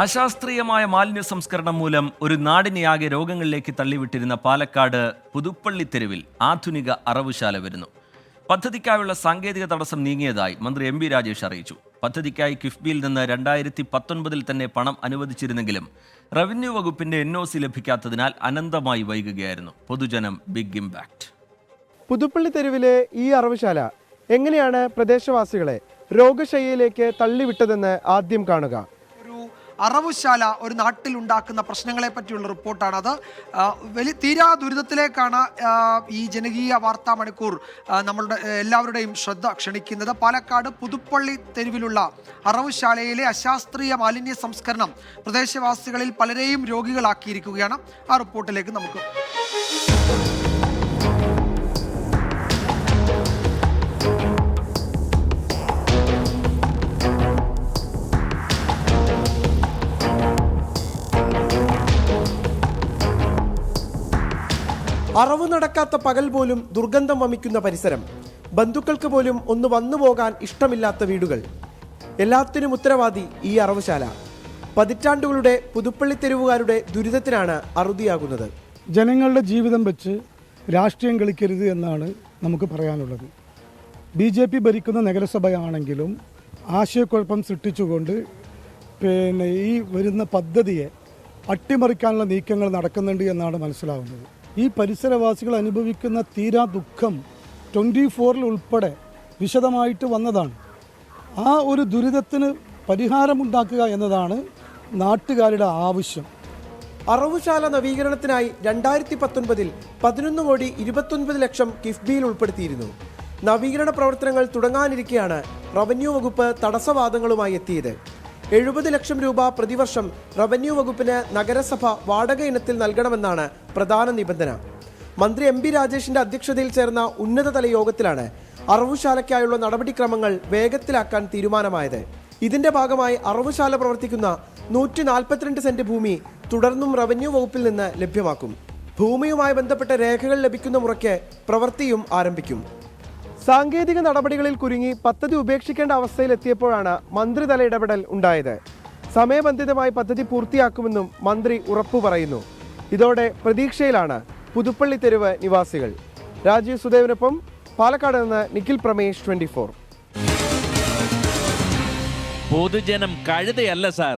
അശാസ്ത്രീയമായ മാലിന്യ സംസ്കരണം മൂലം ഒരു നാടിനെയാകെ രോഗങ്ങളിലേക്ക് തള്ളിവിട്ടിരുന്ന പാലക്കാട് പുതുപ്പള്ളി തെരുവിൽ ആധുനിക അറവുശാല വരുന്നു. പദ്ധതിക്കായുള്ള സാങ്കേതിക തടസ്സം നീങ്ങിയതായി മന്ത്രി എം. രാജേഷ് അറിയിച്ചു. പദ്ധതിക്കായി കിഫ്ബിയിൽ നിന്ന് 2019 തന്നെ പണം അനുവദിച്ചിരുന്നെങ്കിലും റവന്യൂ വകുപ്പിന്റെ NOC ലഭിക്കാത്തതിനാൽ അനന്തമായി വൈകുകയായിരുന്നു. പൊതുജനം ബിഗ് ഇമ്പാക്ട്. പുതുപ്പള്ളി തെരുവിലെ ഈ അറവുശാല എങ്ങനെയാണ് പ്രദേശവാസികളെ രോഗശയ്യയിലേക്ക് തള്ളിവിട്ടതെന്ന് ആദ്യം കാണുക. അറവുശാല ഒരു നാട്ടിൽ ഉണ്ടാക്കുന്ന പ്രശ്നങ്ങളെ പറ്റിയുള്ള റിപ്പോർട്ടാണത്. തീരാ ദുരിതത്തിലേക്കാണ് ഈ ജനകീയ വാർത്താ മണിക്കൂർ നമ്മളുടെ എല്ലാവരുടെയും ശ്രദ്ധ ക്ഷണിക്കുന്നത്. പാലക്കാട് പുതുപ്പള്ളി തെരുവിലുള്ള അറവുശാലയിലെ അശാസ്ത്രീയ മാലിന്യ സംസ്കരണം പ്രദേശവാസികളിൽ പലരെയും രോഗികളാക്കിയിരിക്കുകയാണ്. ആ റിപ്പോർട്ടിലേക്ക് നമുക്ക് അറവ് നടക്കാത്ത പകൽ പോലും ദുർഗന്ധം വമിക്കുന്ന പരിസരം, ബന്ധുക്കൾക്ക് പോലും ഒന്ന് വന്നു പോകാൻ ഇഷ്ടമില്ലാത്ത വീടുകൾ, എല്ലാത്തിനും ഉത്തരവാദി ഈ അറവുശാല. പതിറ്റാണ്ടുകളുടെ പുതുപ്പള്ളി തെരുവുകാരുടെ ദുരിതത്തിനാണ് അറുതിയാകുന്നത്. ജനങ്ങളുടെ ജീവിതം വെച്ച് രാഷ്ട്രീയം കളിക്കരുത് എന്നാണ് നമുക്ക് പറയാനുള്ളത്. BJP ഭരിക്കുന്ന നഗരസഭയാണെങ്കിലും ആശയക്കുഴപ്പം സൃഷ്ടിച്ചുകൊണ്ട് ഈ വരുന്ന പദ്ധതിയെ അട്ടിമറിക്കാനുള്ള നീക്കങ്ങൾ നടക്കുന്നുണ്ട് എന്നാണ് മനസ്സിലാവുന്നത്. ഈ പരിസരവാസികൾ അനുഭവിക്കുന്ന തീരാ ദുഃഖം 24 ഉൾപ്പെടെ വിശദമായിട്ട് വന്നതാണ്. ആ ഒരു ദുരിതത്തിന് പരിഹാരമുണ്ടാക്കുക എന്നതാണ് നാട്ടുകാരുടെ ആവശ്യം. അറവുശാല നവീകരണത്തിനായി 2019 11,29,00,000 കിഫ്ബിയിൽ ഉൾപ്പെടുത്തിയിരുന്നു. നവീകരണ പ്രവർത്തനങ്ങൾ തുടങ്ങാനിരിക്കെയാണ് റവന്യൂ വകുപ്പ് തടസ്സവാദങ്ങളുമായി എത്തിയത്. 70 ലക്ഷം രൂപ പ്രതിവർഷം റവന്യൂ വകുപ്പിന് നഗരസഭ വാടക ഇനത്തിൽ നൽകണമെന്നാണ് പ്രധാന നിബന്ധന. മന്ത്രി എം. രാജേഷിന്റെ അധ്യക്ഷതയിൽ ചേർന്ന ഉന്നതതല യോഗത്തിലാണ് അറവുശാലയ്ക്കായുള്ള നടപടിക്രമങ്ങൾ വേഗത്തിലാക്കാൻ തീരുമാനമായത്. ഇതിന്റെ ഭാഗമായി അറവുശാല പ്രവർത്തിക്കുന്ന 142 സെന്റ് ഭൂമി തുടർന്നും റവന്യൂ വകുപ്പിൽ നിന്ന് ലഭ്യമാക്കും. ഭൂമിയുമായി ബന്ധപ്പെട്ട രേഖകൾ ലഭിക്കുന്ന മുറയ്ക്ക് പ്രവൃത്തിയും ആരംഭിക്കും. സാങ്കേതിക നടപടികളിൽ കുരുങ്ങി പദ്ധതി ഉപേക്ഷിക്കേണ്ട അവസ്ഥയിലെത്തിയപ്പോഴാണ് മന്ത്രിതല ഇടപെടൽ ഉണ്ടായത്. സമയബന്ധിതമായി പദ്ധതി പൂർത്തിയാക്കുമെന്നും മന്ത്രി ഉറപ്പു പറയുന്നു. ഇതോടെ പ്രതീക്ഷയിലാണ് പുതുപ്പള്ളി തെരുവ് നിവാസികൾ. രാജീവ് സുദേവിനൊപ്പം പാലക്കാട് നിന്ന് നിഖിൽ പ്രമേഷ്, 24. പൊതുജനം കഴുതയല്ല സാർ.